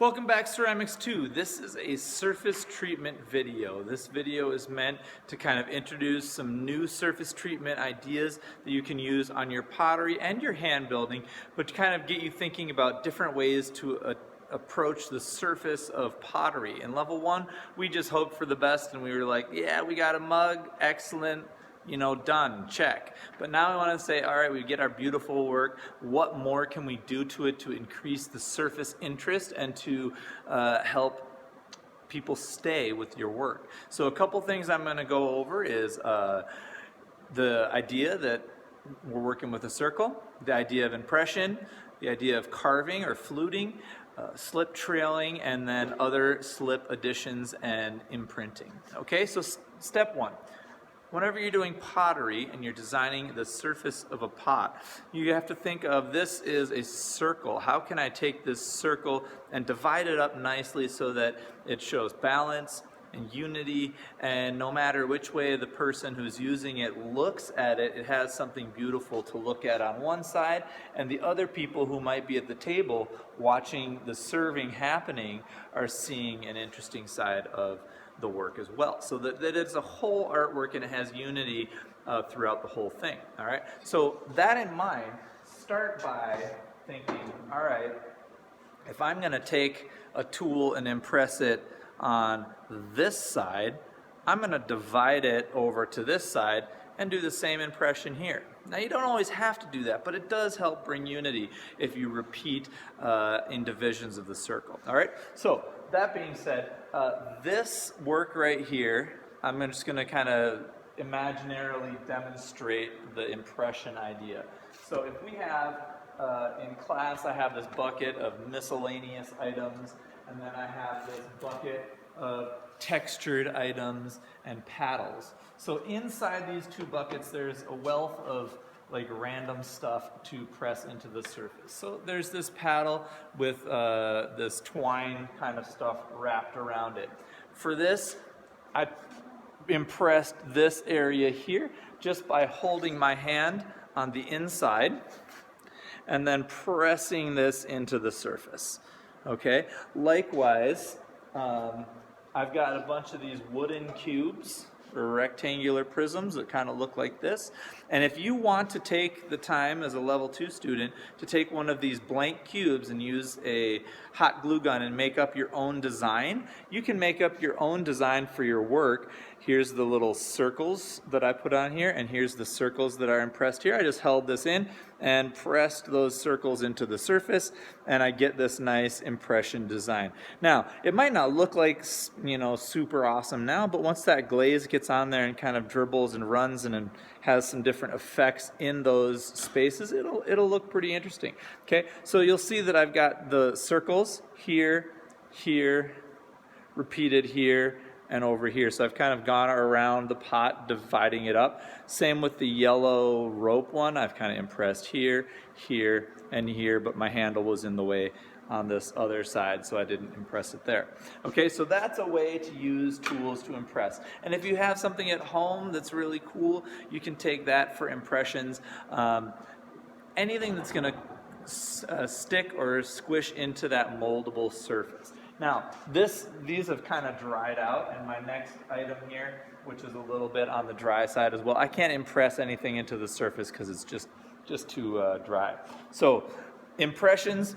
Welcome back, Ceramics 2. This is a surface treatment video. This video is meant to kind of introduce some new surface treatment ideas that you can use on your pottery and your hand building, but to kind of get you thinking about different ways to approach the surface of pottery. In level 1, we just hoped for the best and we were like, yeah, we got a mug, excellent. Done, check. But now we want to say, all right, we get our beautiful work. What more can we do to it to increase the surface interest and to help people stay with your work? So a couple things I'm going to go over is the idea that we're working with a circle, the idea of impression, the idea of carving or fluting, slip trailing, and then other slip additions and imprinting. Okay, so step 1. Whenever you're doing pottery and you're designing the surface of a pot, you have to think of this is a circle. How can I take this circle and divide it up nicely so that it shows balance and unity, and no matter which way the person who's using it looks at it, it has something beautiful to look at on one side, and the other people who might be at the table watching the serving happening are seeing an interesting side of the work as well. So that it's a whole artwork and it has unity throughout the whole thing. All right. So that in mind, start by thinking, all right, if I'm going to take a tool and impress it on this side, I'm going to divide it over to this side and do the same impression here. Now you don't always have to do that, but it does help bring unity if you repeat in divisions of the circle. All right. So that being said, this work right here, I'm just going to kind of imaginarily demonstrate the impression idea. So if we have, in class, I have this bucket of miscellaneous items, and then I have this bucket of textured items and paddles. So inside these two buckets, there's a wealth of like random stuff to press into the surface. So there's this paddle with this twine kind of stuff wrapped around it. For this, I impressed this area here just by holding my hand on the inside and then pressing this into the surface. Okay. Likewise, I've got a bunch of these wooden cubes or rectangular prisms that kind of look like this. And if you want to take the time as a level 2 student to take one of these blank cubes and use a hot glue gun and make up your own design, you can make up your own design for your work. Here's the little circles that I put on here, and here's the circles that are impressed here. I just held this in and pressed those circles into the surface, and I get this nice impression design. Now, it might not look like, super awesome now, but once that glaze gets on there and kind of dribbles and runs and has some different effects in those spaces, it'll look pretty interesting. Okay, so you'll see that I've got the circles here, here, repeated here, and over here. So I've kind of gone around the pot, dividing it up. Same with the yellow rope one. I've kind of impressed here, here, and here, but my handle was in the way on this other side, so I didn't impress it there. Okay, so that's a way to use tools to impress. And if you have something at home that's really cool, you can take that for impressions. Anything that's going to stick or squish into that moldable surface. Now, these have kind of dried out, and my next item here, which is a little bit on the dry side as well, I can't impress anything into the surface because it's just too dry. So, impressions.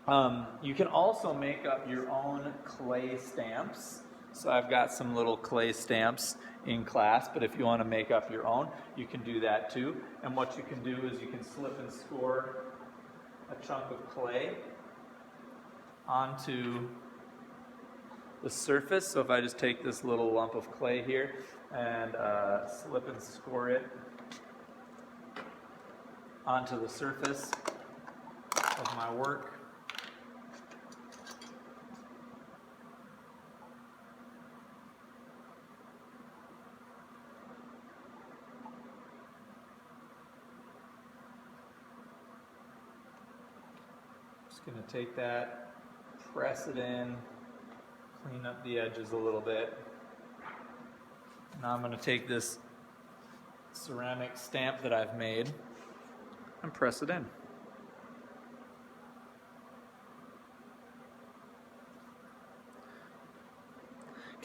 You can also make up your own clay stamps. So I've got some little clay stamps in class, but if you want to make up your own, you can do that too. And what you can do is you can slip and score a chunk of clay onto the surface. So if I just take this little lump of clay here and slip and score it onto the surface of my work, going to take that, press it in, clean up the edges a little bit. Now I'm going to take this ceramic stamp that I've made and press it in.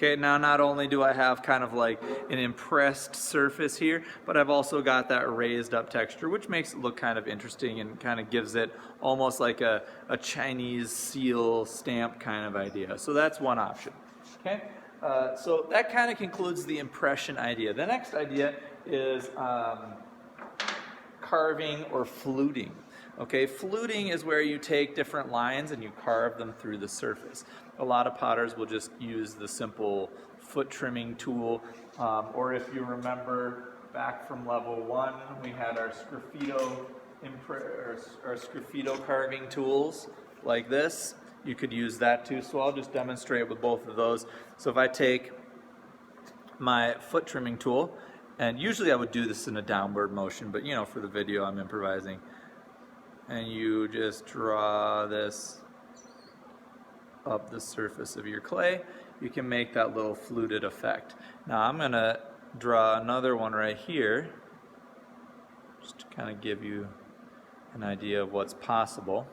Okay, now not only do I have kind of like an impressed surface here, but I've also got that raised up texture, which makes it look kind of interesting and kind of gives it almost like a Chinese seal stamp kind of idea. So that's one option. Okay, so that kind of concludes the impression idea. The next idea is carving or fluting. Okay, fluting is where you take different lines and you carve them through the surface. A lot of potters will just use the simple foot trimming tool, or if you remember back from level 1, we had our sgraffito carving tools like this. You could use that too, so I'll just demonstrate with both of those. So if I take my foot trimming tool, and usually I would do this in a downward motion, but you know, for the video I'm improvising. And you just draw this up the surface of your clay, you can make that little fluted effect. Now I'm going to draw another one right here, just to kind of give you an idea of what's possible.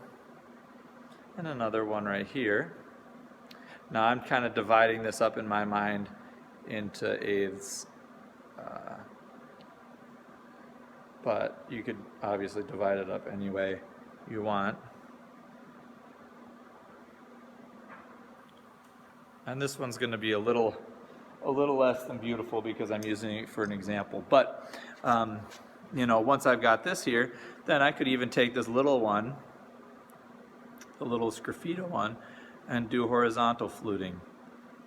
And another one right here. Now I'm kind of dividing this up in my mind into eighths, but you could obviously divide it up any way you want. And this one's going to be a little less than beautiful because I'm using it for an example. But you know, once I've got this here, then I could even take this little one, the little sgraffito one, and do horizontal fluting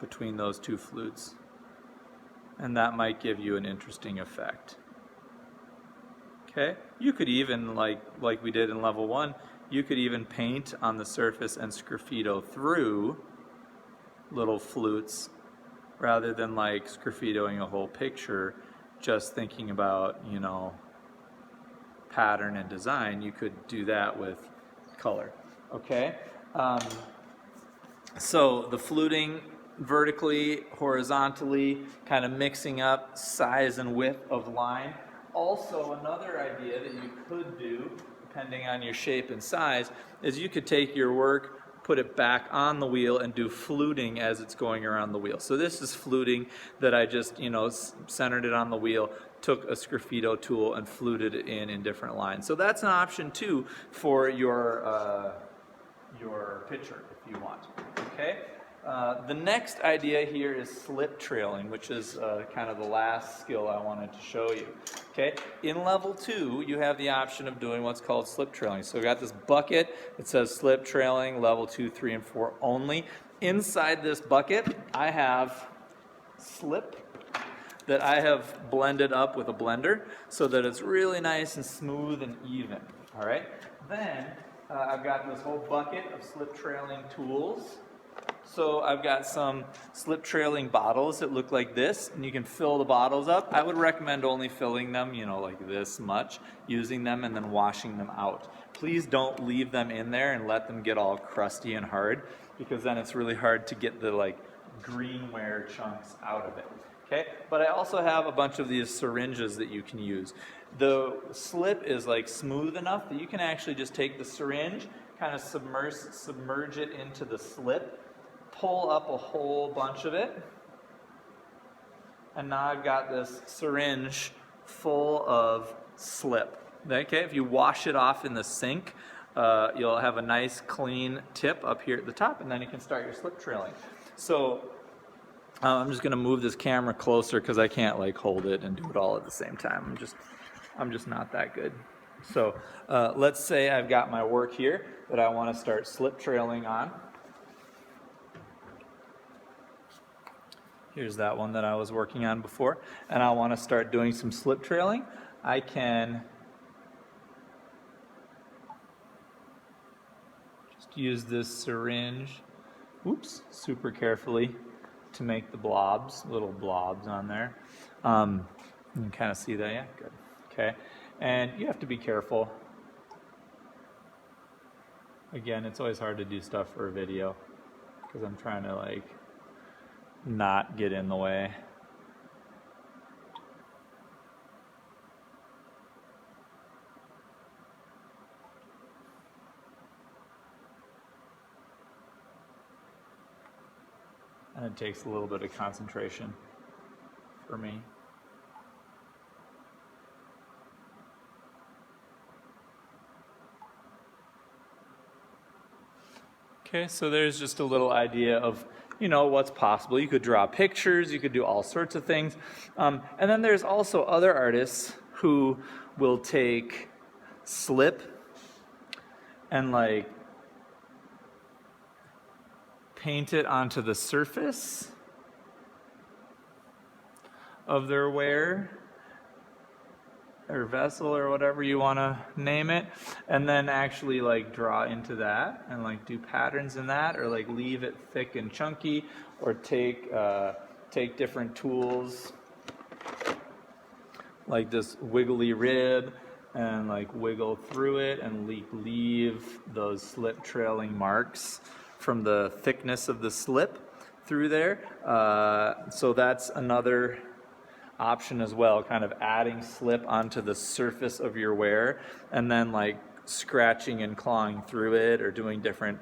between those two flutes. And that might give you an interesting effect. Okay, you could even, like we did in level 1, you could even paint on the surface and sgraffito through little flutes rather than like sgraffitoing a whole picture, just thinking about, you know, pattern and design. You could do that with color. Okay, so the fluting vertically, horizontally, kind of mixing up size and width of line. Also, another idea that you could do, depending on your shape and size, is you could take your work, put it back on the wheel, and do fluting as it's going around the wheel. So this is fluting that I just, you know, centered it on the wheel, took a sgraffito tool and fluted it in different lines. So that's an option too for your picture if you want. Okay. The next idea here is slip trailing, which is kind of the last skill I wanted to show you. Okay, in level 2, you have the option of doing what's called slip trailing. So we got this bucket that says slip trailing, level 2, 3, and 4 only. Inside this bucket, I have slip that I have blended up with a blender so that it's really nice and smooth and even. All right, then I've got this whole bucket of slip trailing tools. So I've got some slip trailing bottles that look like this, and you can fill the bottles up. I would recommend only filling them, you know, like this much, using them and then washing them out. Please don't leave them in there and let them get all crusty and hard, because then it's really hard to get the like greenware chunks out of it. Okay, but I also have a bunch of these syringes that you can use. The slip is like smooth enough that you can actually just take the syringe, kind of submerge it into the slip, pull up a whole bunch of it, and now I've got this syringe full of slip. Okay, if you wash it off in the sink, you'll have a nice clean tip up here at the top, and then you can start your slip trailing. So I'm just going to move this camera closer because I can't like hold it and do it all at the same time. I'm just not that good. So let's say I've got my work here that I want to start slip trailing on. Here's that one that I was working on before, and I want to start doing some slip trailing. I can just use this syringe, super carefully to make the blobs, little blobs on there. You can kind of see that, yeah, good. Okay, and you have to be careful. Again, it's always hard to do stuff for a video because I'm trying to like not get in the way. and it takes a little bit of concentration for me. Okay, so there's just a little idea of, you know, what's possible. You could draw pictures, you could do all sorts of things. And then there's also other artists who will take slip and like paint it onto the surface of their ware or vessel or whatever you want to name it, and then actually like draw into that and like do patterns in that, or like leave it thick and chunky, or take different tools like this wiggly rib and like wiggle through it and leave those slip trailing marks from the thickness of the slip through there. So that's another option as well, kind of adding slip onto the surface of your ware and then like scratching and clawing through it, or doing different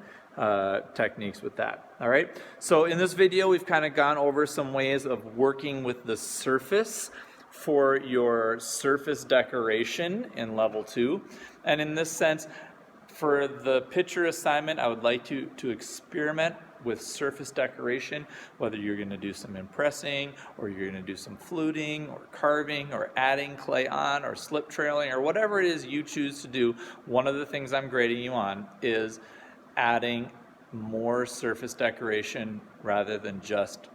techniques with that. All right, so in this video we've kind of gone over some ways of working with the surface for your surface decoration in level 2. And in this sense, for the picture assignment, I would like you to experiment with surface decoration, whether you're going to do some impressing, or you're going to do some fluting or carving or adding clay on or slip trailing or whatever it is you choose to do. One of the things I'm grading you on is adding more surface decoration rather than just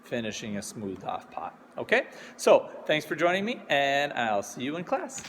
finishing a smoothed off pot. Okay, so thanks for joining me, and I'll see you in class.